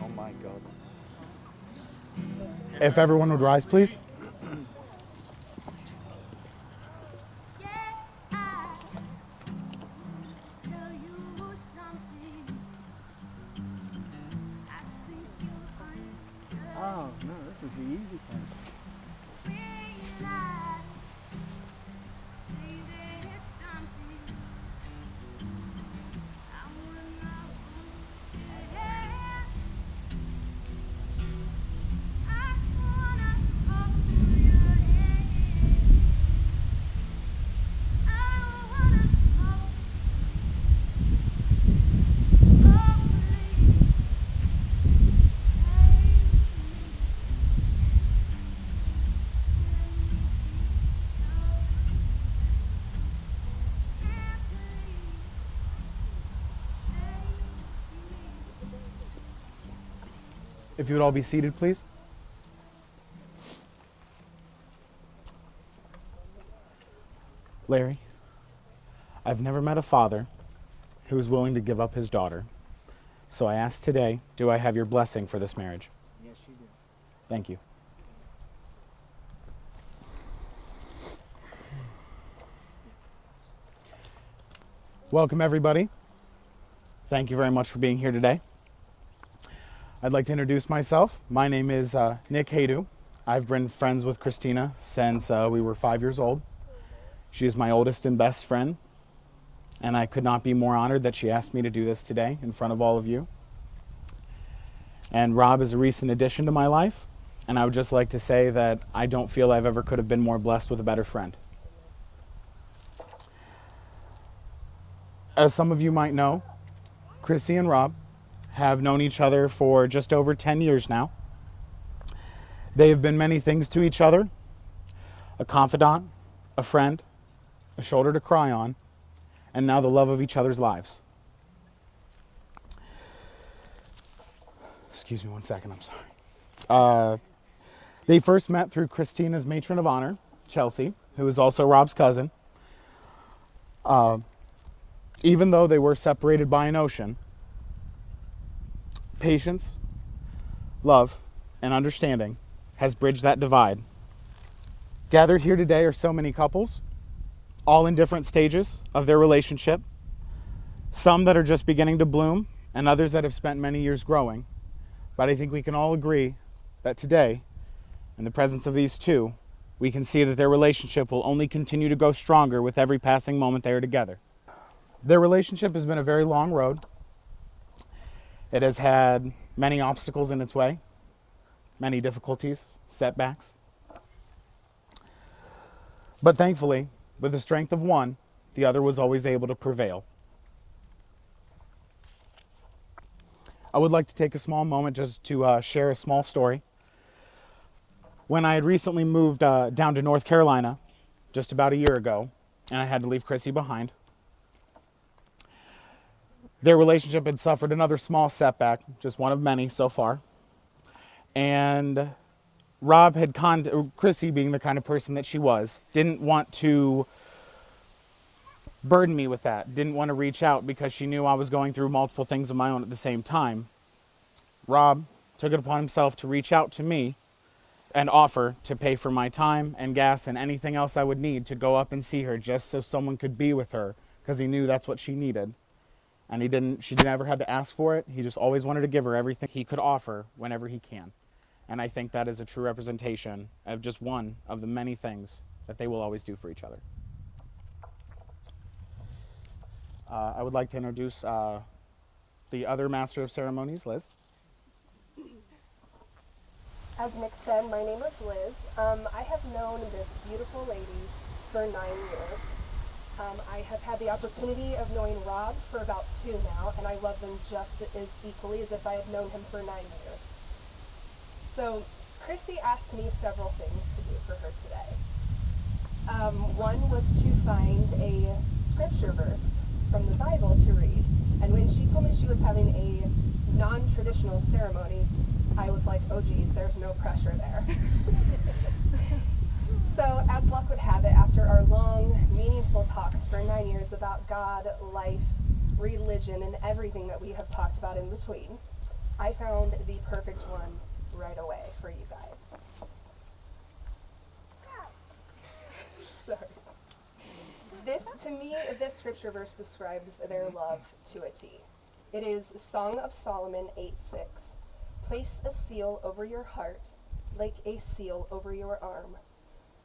Oh my God. If everyone would rise, please. Oh, no, this is the easy part. If you would all be seated, please. Larry, I've never met a father who is willing to give up his daughter. So I ask today, do I have your blessing for this marriage? Yes, you do. Thank you. Welcome, everybody. Thank you very much for being here today. I'd like to introduce myself. My name is Nick Haydu. I've been friends with Kristina since we were 5 years old. She is my oldest and best friend, and I could not be more honored that she asked me to do this today in front of all of you. And Rob is a recent addition to my life, and I would just like to say that I don't feel I've ever could have been more blessed with a better friend. As some of you might know, Chrissy and Rob have known each other for just over 10 years now. They have been many things to each other: a confidant, a friend, a shoulder to cry on, and now the love of each other's lives. Excuse me one second, I'm sorry. They first met through Christina's matron of honor, Chelsea, who is also Rob's cousin. Even though they were separated by an ocean, patience, love, and understanding has bridged that divide. Gathered here today are so many couples, all in different stages of their relationship, some that are just beginning to bloom, and others that have spent many years growing. But I think we can all agree that today, in the presence of these two, we can see that their relationship will only continue to go stronger with every passing moment they are together. Their relationship has been a very long road. It has had many obstacles in its way, many difficulties, setbacks. But thankfully, with the strength of one, the other was always able to prevail. I would like to take a small moment just to share a small story. When I had recently moved down to North Carolina, just about a year ago, and I had to leave Chrissy behind, their relationship had suffered another small setback, just one of many so far. And Rob had Chrissy, being the kind of person that she was, didn't want to burden me with that, didn't want to reach out because she knew I was going through multiple things of my own at the same time. Rob took it upon himself to reach out to me and offer to pay for my time and gas and anything else I would need to go up and see her, just so someone could be with her, because he knew that's what she needed. And she never had to ask for it. He just always wanted to give her everything he could offer whenever he can. And I think that is a true representation of just one of the many things that they will always do for each other. I would like to introduce the other Master of Ceremonies, Liz. As Nick said, my name is Liz. I have known this beautiful lady for 9 years. I have had the opportunity of knowing Rob for about 2 now, and I love them just as equally as if I had known him for 9 years. So, Christy asked me several things to do for her today. One was to find a scripture verse from the Bible to read, and when she told me she was having a non-traditional ceremony, I was like, oh geez, there's no pressure there. So, as luck would have it, after our long, meaningful talks for 9 years about God, life, religion, and everything that we have talked about in between, I found the perfect one right away for you guys. Sorry. To me, this scripture verse describes their love to a T. It is Song of Solomon 8:6. Place a seal over your heart, like a seal over your arm.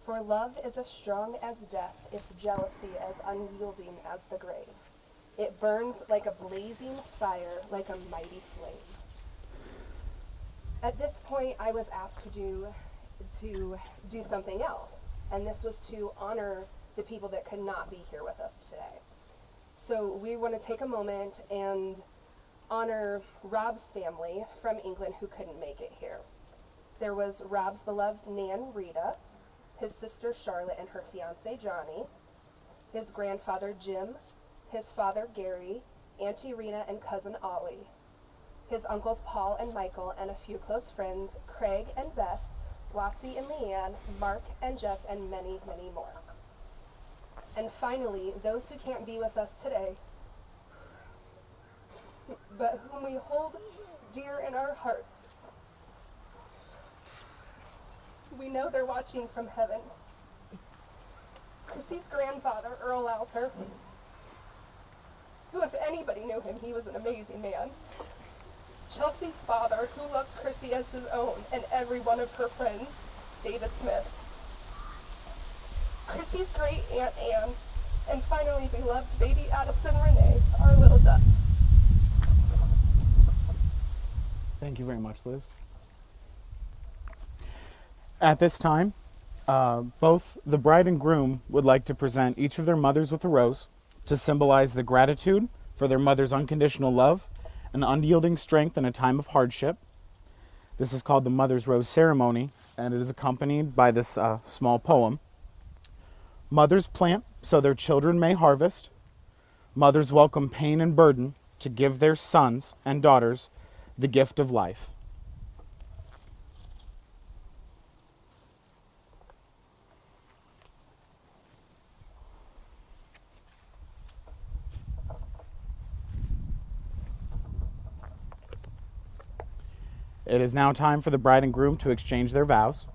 For love is as strong as death, its jealousy as unyielding as the grave. It burns like a blazing fire, like a mighty flame. At this point, I was asked to do something else, and this was to honor the people that could not be here with us today. So we want to take a moment and honor Rob's family from England who couldn't make it here. There was Rob's beloved Nan Rita, his sister Charlotte and her fiance Johnny, his grandfather Jim, his father Gary, Auntie Rita and cousin Ollie, his uncles Paul and Michael, and a few close friends, Craig and Beth, Lassie and Leanne, Mark and Jess, and many, many more. And finally, those who can't be with us today, but whom we hold dear in our hearts. We know they're watching from heaven. Chrissy's grandfather, Earl Alfer, who, if anybody knew him, he was an amazing man. Chelsea's father, who loved Chrissy as his own, and every one of her friends, David Smith. Chrissy's great Aunt Anne, and finally beloved baby Addison Renee, our little duck. Thank you very much, Liz. At this time, both the bride and groom would like to present each of their mothers with a rose to symbolize the gratitude for their mother's unconditional love and unyielding strength in a time of hardship. This is called the Mother's Rose Ceremony, and it is accompanied by this small poem. Mothers plant so their children may harvest. Mothers welcome pain and burden to give their sons and daughters the gift of life. It is now time for the bride and groom to exchange their vows.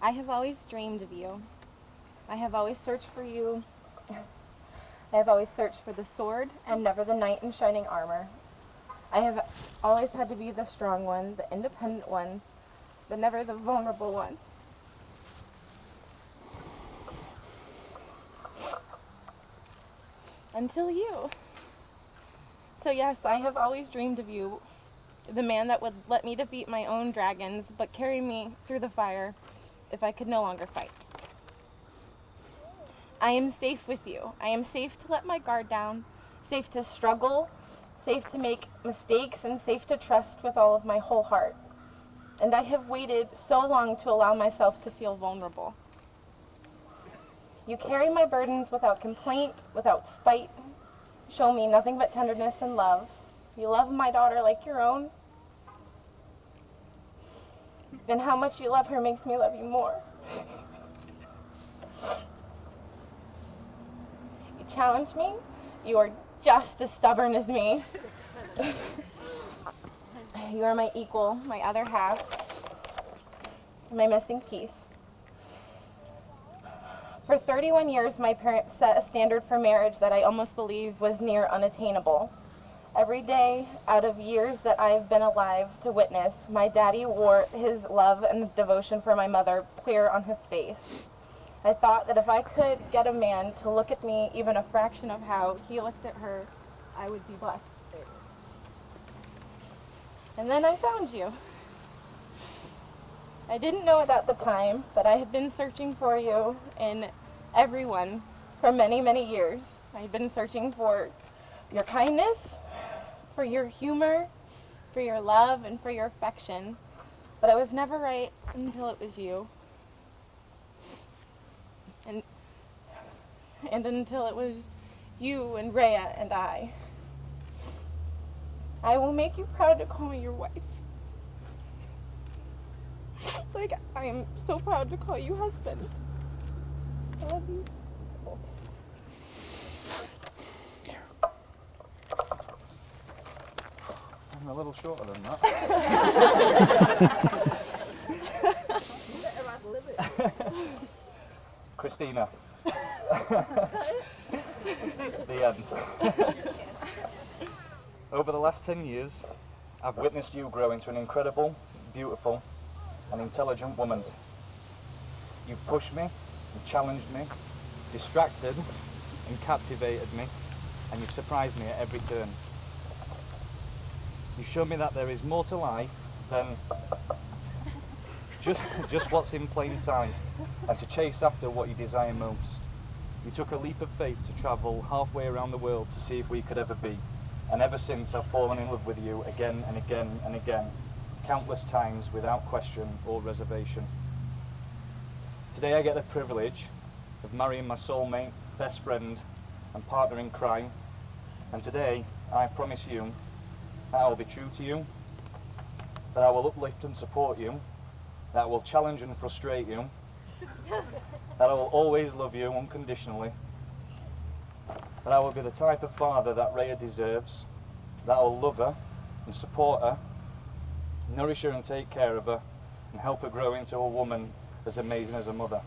I have always dreamed of you. I have always searched for you. I have always searched for the sword and never the knight in shining armor. I have always had to be the strong one, the independent one, but never the vulnerable one. Until you. So yes, I have always dreamed of you, the man that would let me defeat my own dragons, but carry me through the fire if I could no longer fight. I am safe with you. I am safe to let my guard down, safe to struggle, safe to make mistakes, and safe to trust with all of my whole heart. And I have waited so long to allow myself to feel vulnerable. You carry my burdens without complaint, without spite. Show me nothing but tenderness and love. You love my daughter like your own. And how much you love her makes me love you more. You challenge me. You are just as stubborn as me. You are my equal, my other half, my missing piece. For 31 years, my parents set a standard for marriage that I almost believe was near unattainable. Every day out of years that I've been alive to witness, my daddy wore his love and devotion for my mother clear on his face. I thought that if I could get a man to look at me even a fraction of how he looked at her, I would be blessed. And then I found you. I didn't know it at the time, but I had been searching for you in everyone for many, many years. I had been searching for your kindness, for your humor, for your love, and for your affection. But I was never right until it was you. And until it was you and Rhea and I. I will make you proud to call me your wife. Like I am so proud to call you husband. I love you. I'm a little shorter than that. Kristina. The end. Over the last 10 years, I've witnessed you grow into an incredible, beautiful, and intelligent woman. You've pushed me, and challenged me, distracted, and captivated me, and you've surprised me at every turn. You showed me that there is more to life than just what's in plain sight, and to chase after what you desire most. You took a leap of faith to travel halfway around the world to see if we could ever be, and ever since I've fallen in love with you again and again and again, countless times without question or reservation. Today I get the privilege of marrying my soulmate, best friend, and partner in crime, and today I promise you that I will be true to you, that I will uplift and support you, that I will challenge and frustrate you, that I will always love you unconditionally, that I will be the type of father that Rhea deserves, that I will love her and support her, nourish her and take care of her, and help her grow into a woman as amazing as her mother.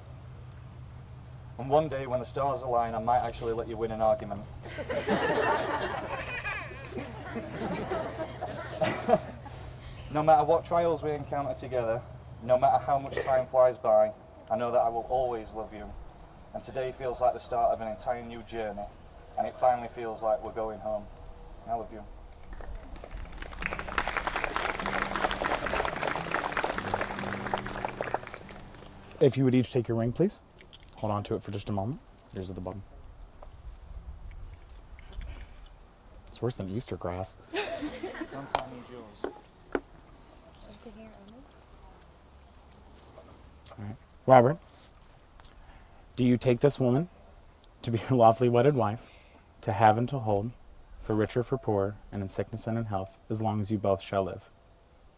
And one day when the stars align, I might actually let you win an argument. No matter what trials we encounter together, no matter how much time flies by, I know that I will always love you. And today feels like the start of an entire new journey, and it finally feels like we're going home. I love you. If you would each take your ring, please. Hold on to it for just a moment. Here's at the bottom. It's worse than Easter grass. Sometimes need yours. All right. Robert, do you take this woman to be your lawfully wedded wife, to have and to hold, for richer, for poor, and in sickness and in health, as long as you both shall live?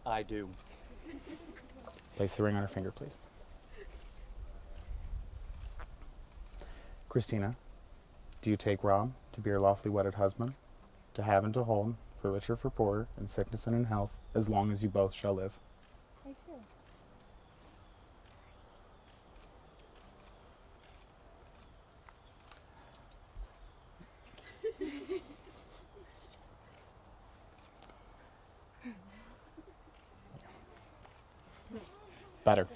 I do. Place the ring on her finger, please. Kristina, do you take Rob to be your lawfully wedded husband, to have and to hold, for richer, for poor, in sickness and in health, as long as you both shall live? I do. Better.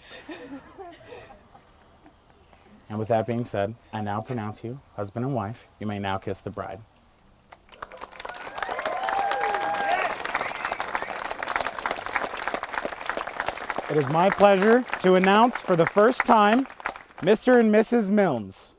And with that being said, I now pronounce you husband and wife. You may now kiss the bride. It is my pleasure to announce for the first time, Mr. and Mrs. Milnes.